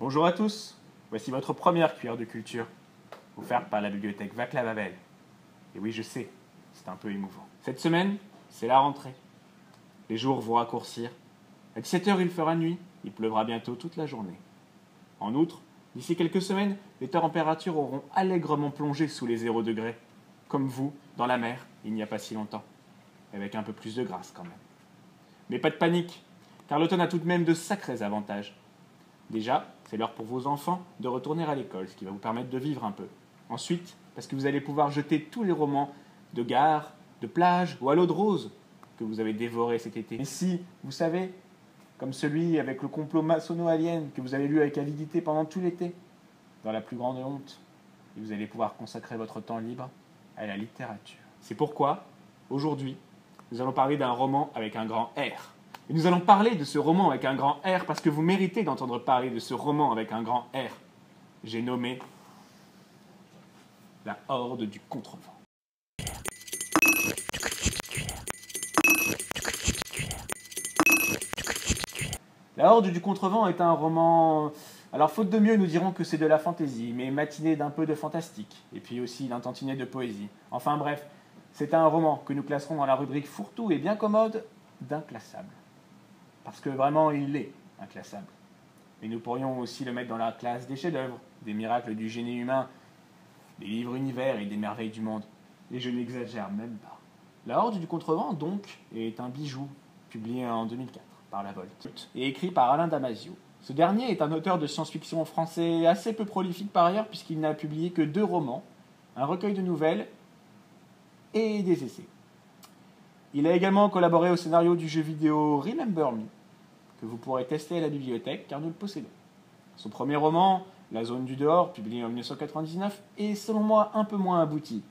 Bonjour à tous, voici votre première cuillère de culture, offerte par la bibliothèque Václav Havel. Et oui, je sais, c'est un peu émouvant. Cette semaine, c'est la rentrée. Les jours vont raccourcir. À 17h, il fera nuit, il pleuvra bientôt toute la journée. En outre, d'ici quelques semaines, les températures auront allègrement plongé sous les 0 degrés. Comme vous, dans la mer, il n'y a pas si longtemps. Avec un peu plus de grâce quand même. Mais pas de panique, car l'automne a tout de même de sacrés avantages. Déjà, c'est l'heure pour vos enfants de retourner à l'école, ce qui va vous permettre de vivre un peu. Ensuite, parce que vous allez pouvoir jeter tous les romans de gare, de plage ou à l'eau de rose que vous avez dévorés cet été. Et si, vous savez, comme celui avec le complot maçonno-alien que vous avez lu avec avidité pendant tout l'été, dans la plus grande honte, et vous allez pouvoir consacrer votre temps libre à la littérature. C'est pourquoi, aujourd'hui, nous allons parler d'un roman avec un grand R. Et nous allons parler de ce roman avec un grand R parce que vous méritez d'entendre parler de ce roman avec un grand R. J'ai nommé La Horde du Contrevent. La Horde du Contrevent est un roman... Alors, faute de mieux, nous dirons que c'est de la fantaisie, mais matiné d'un peu de fantastique, et puis aussi d'un tantinet de poésie. Enfin bref, c'est un roman que nous classerons dans la rubrique fourre-tout et bien commode d'inclassable. Parce que vraiment, il est inclassable. Mais nous pourrions aussi le mettre dans la classe des chefs-d'œuvre, des miracles du génie humain, des livres univers et des merveilles du monde. Et je n'exagère même pas. La Horde du Contrevent, donc, est un bijou, publié en 2004 par La Volte, et écrit par Alain Damasio. Ce dernier est un auteur de science-fiction français assez peu prolifique par ailleurs, puisqu'il n'a publié que 2 romans, un recueil de nouvelles et des essais. Il a également collaboré au scénario du jeu vidéo Remember Me, que vous pourrez tester à la bibliothèque car nous le possédons. Son premier roman, La Zone du Dehors, publié en 1999, est selon moi un peu moins abouti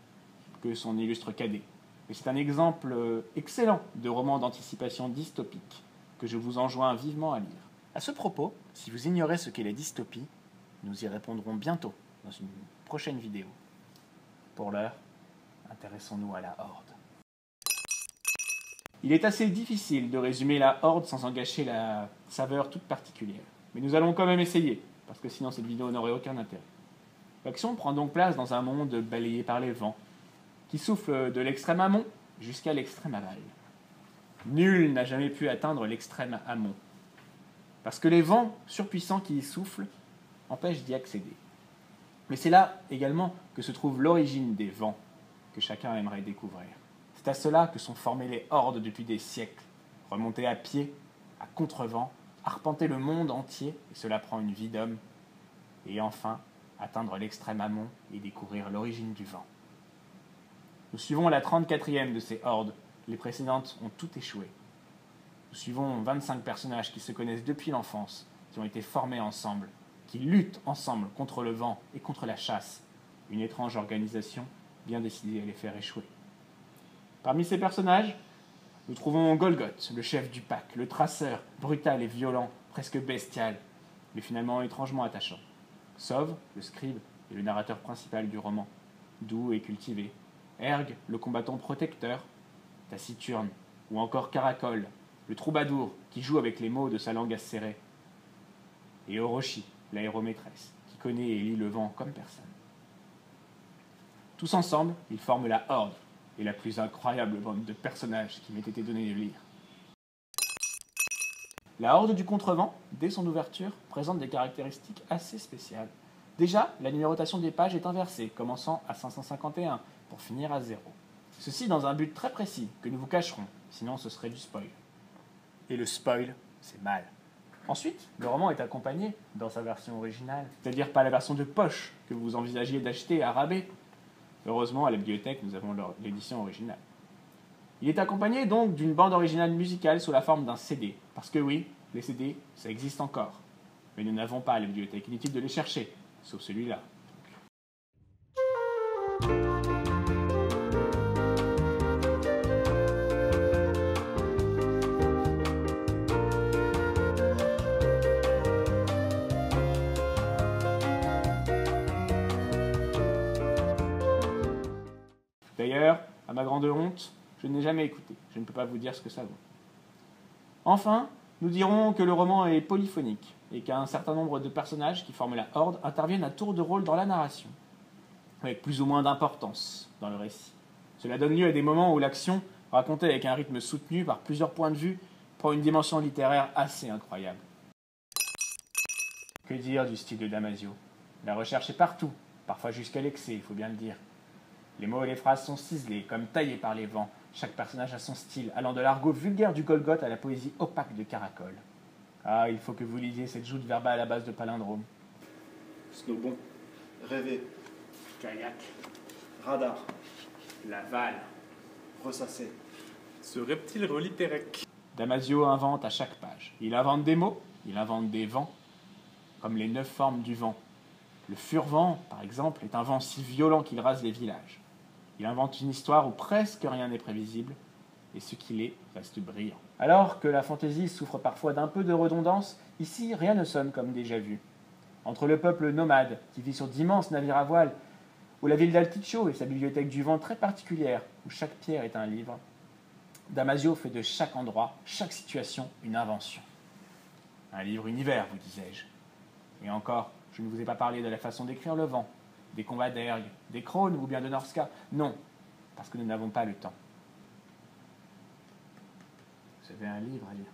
que son illustre cadet. Mais c'est un exemple excellent de roman d'anticipation dystopique que je vous enjoins vivement à lire. À ce propos, si vous ignorez ce qu'est la dystopie, nous y répondrons bientôt dans une prochaine vidéo. Pour l'heure, intéressons-nous à la Horde. Il est assez difficile de résumer la Horde sans en gâcher la saveur toute particulière. Mais nous allons quand même essayer, parce que sinon cette vidéo n'aurait aucun intérêt. L'action prend donc place dans un monde balayé par les vents, qui souffle de l'extrême amont jusqu'à l'extrême aval. Nul n'a jamais pu atteindre l'extrême amont, parce que les vents surpuissants qui y soufflent empêchent d'y accéder. Mais c'est là également que se trouve l'origine des vents que chacun aimerait découvrir. C'est à cela que sont formées les hordes depuis des siècles, remonter à pied, à contre-vent, arpenter le monde entier, et cela prend une vie d'homme, et enfin atteindre l'extrême amont et découvrir l'origine du vent. Nous suivons la 34e de ces hordes, les précédentes ont toutes échoué. Nous suivons 25 personnages qui se connaissent depuis l'enfance, qui ont été formés ensemble, qui luttent ensemble contre le vent et contre la chasse, une étrange organisation bien décidée à les faire échouer. Parmi ces personnages, nous trouvons Golgoth, le chef du pack, le traceur, brutal et violent, presque bestial, mais finalement étrangement attachant. Sov, le scribe et le narrateur principal du roman, doux et cultivé. Erg, le combattant protecteur, taciturne, ou encore Caracol, le troubadour qui joue avec les mots de sa langue acérée. Et Orochi, l'aéromaîtresse, qui connaît et lit le vent comme personne. Tous ensemble, ils forment la Horde, et la plus incroyable bande de personnages qui m'ait été donné de lire. La Horde du Contrevent, dès son ouverture, présente des caractéristiques assez spéciales. Déjà, la numérotation des pages est inversée, commençant à 551 pour finir à 0. Ceci dans un but très précis, que nous vous cacherons, sinon ce serait du spoil. Et le spoil, c'est mal. Ensuite, le roman est accompagné, dans sa version originale, c'est-à-dire pas la version de poche que vous envisagiez d'acheter à rabais. Heureusement, à la bibliothèque, nous avons l'édition originale. Il est accompagné donc d'une bande originale musicale sous la forme d'un CD. Parce que oui, les CD, ça existe encore. Mais nous n'avons pas à la bibliothèque. Inutile de les chercher, sauf celui-là. D'ailleurs, à ma grande honte, je n'ai jamais écouté. Je ne peux pas vous dire ce que ça vaut. Enfin, Nous dirons que le roman est polyphonique et qu'un certain nombre de personnages qui forment la Horde interviennent à tour de rôle dans la narration, avec plus ou moins d'importance dans le récit. Cela donne lieu à des moments où l'action, racontée avec un rythme soutenu par plusieurs points de vue, prend une dimension littéraire assez incroyable. Que dire du style de Damasio? La recherche est partout, parfois jusqu'à l'excès, il faut bien le dire. Les mots et les phrases sont ciselés, comme taillés par les vents. Chaque personnage a son style, allant de l'argot vulgaire du Golgoth à la poésie opaque de Caracol. Ah, il faut que vous lisiez cette joute verbale à base de palindrome. Snobon. Rêver. Kayak. Radar. Laval. Ressasser. Ce reptile relie Pérec. Damasio invente à chaque page. Il invente des mots, il invente des vents, comme les 9 formes du vent. Le furvent, par exemple, est un vent si violent qu'il rase les villages. Il invente une histoire où presque rien n'est prévisible, et ce qu'il est reste brillant. Alors que la fantaisie souffre parfois d'un peu de redondance, ici rien ne sonne comme déjà vu. Entre le peuple nomade, qui vit sur d'immenses navires à voile, ou la ville d'Alticcio et sa bibliothèque du vent très particulière, où chaque pierre est un livre, Damasio fait de chaque endroit, chaque situation, une invention. Un livre-univers, vous disais-je. Et encore, je ne vous ai pas parlé de la façon d'écrire le vent, des combats d'Erg, des Krones ou bien de Norska. Non, parce que nous n'avons pas le temps. Vous avez un livre à lire.